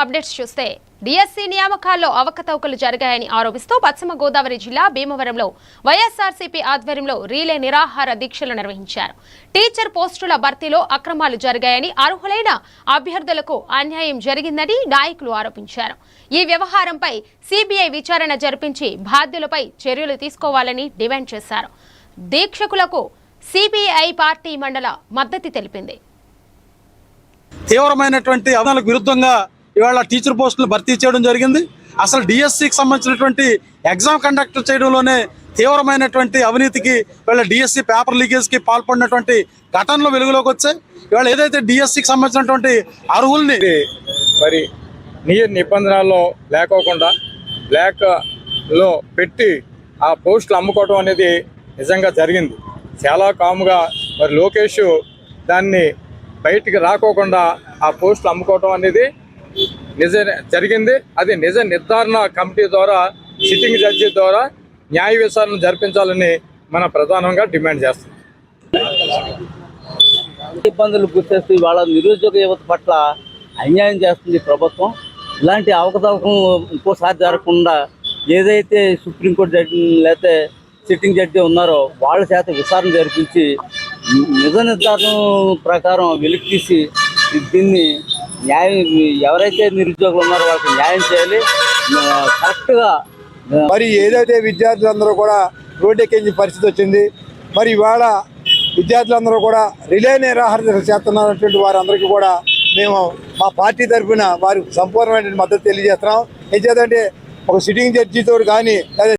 Updates చూస్తే DSC నియామకాల్లో అవకతవకలు జరిగాయని ఆరోపిస్తూ పశ్చిమ గోదావరి జిల్లా భీమవరంలో వైఎస్ఆర్సీపీ ఆధ్వర్యంలో రీలే నిరాహార దీక్షలు నిర్వహించారు. టీచర్ పోస్టుల భర్తీలో అక్రమాలు జరిగాయని, అర్హులైన అభ్యర్థులకు అన్యాయం జరిగిందని నాయకులు ఆరోపించారు. ఈ వ్యవహారంపై సిబిఐ విచారణ జరిపించి బాధ్యులపై చర్యలు తీసుకోవాలని డిమాండ్ చేశారు. దీక్షకులకు సిపిఐ పార్టీ మండల మద్దతు తెలిపింది. తీవ్రమైనటువంటి అవసరాలకు విరుద్ధంగా ఇవాళ టీచర్ పోస్టులు భర్తీ చేయడం జరిగింది. అసలు డిఎస్సికి సంబంధించినటువంటి ఎగ్జామ్ కండక్ట్ చేయడంలోనే తీవ్రమైనటువంటి అవినీతికి ఇవాళ డిఎస్సి పేపర్ లీకేజ్కి పాల్పడినటువంటి ఘటనలు వెలుగులోకి వచ్చాయి. ఇవాళ ఏదైతే డిఎస్సికి సంబంధించినటువంటి అర్హుల్ని మరి నిబంధనల్లో లేకోకుండా బ్లాక్లో పెట్టి ఆ పోస్టులు అమ్ముకోవడం అనేది నిజంగా జరిగింది. చాలా కాముగా మరి లోకేష్ దాన్ని బయటికి రాకోకుండా ఆ పోస్టులు అమ్ముకోవడం అనేది జరిగింది. అది నిజ నిర్ధారణ కమిటీ ద్వారా, సిట్టింగ్ జడ్జి ద్వారా న్యాయ విచారణ జరిపించాలని మనం ప్రధానంగా డిమాండ్ చేస్తున్నాం. ఇబ్బందులు గుర్తిస్తూ వాళ్ళ నిరుద్యోగ యువత పట్ల అన్యాయం చేస్తుంది ప్రభుత్వం. ఇలాంటి అవకతవకం ఇంకోసారి జరగకుండా ఏదైతే సుప్రీంకోర్టు జడ్జి లేకపోతే సిట్టింగ్ జడ్జి ఉన్నారో వాళ్ళ చేత విచారణ జరిపించి నిజ నిర్ధారణ ప్రకారం వెలికి తీసి దీన్ని న్యాయం, ఎవరైతే నిరుద్యోగులు ఉన్నారో వాళ్ళకి న్యాయం చేయాలి కరెక్ట్గా. మరి ఏదైతే విద్యార్థులందరూ కూడా రోడ్డెక్కించే పరిస్థితి వచ్చింది. మరి ఇవాళ విద్యార్థులందరూ కూడా రిలే నిరాహార చేస్తున్నటువంటి వారందరికీ కూడా మేము మా పార్టీ తరఫున వారికి సంపూర్ణమైన మద్దతు తెలియజేస్తున్నాం. ఏం చేద్దంటే ఒక సిట్టింగ్ జడ్జితో కానీ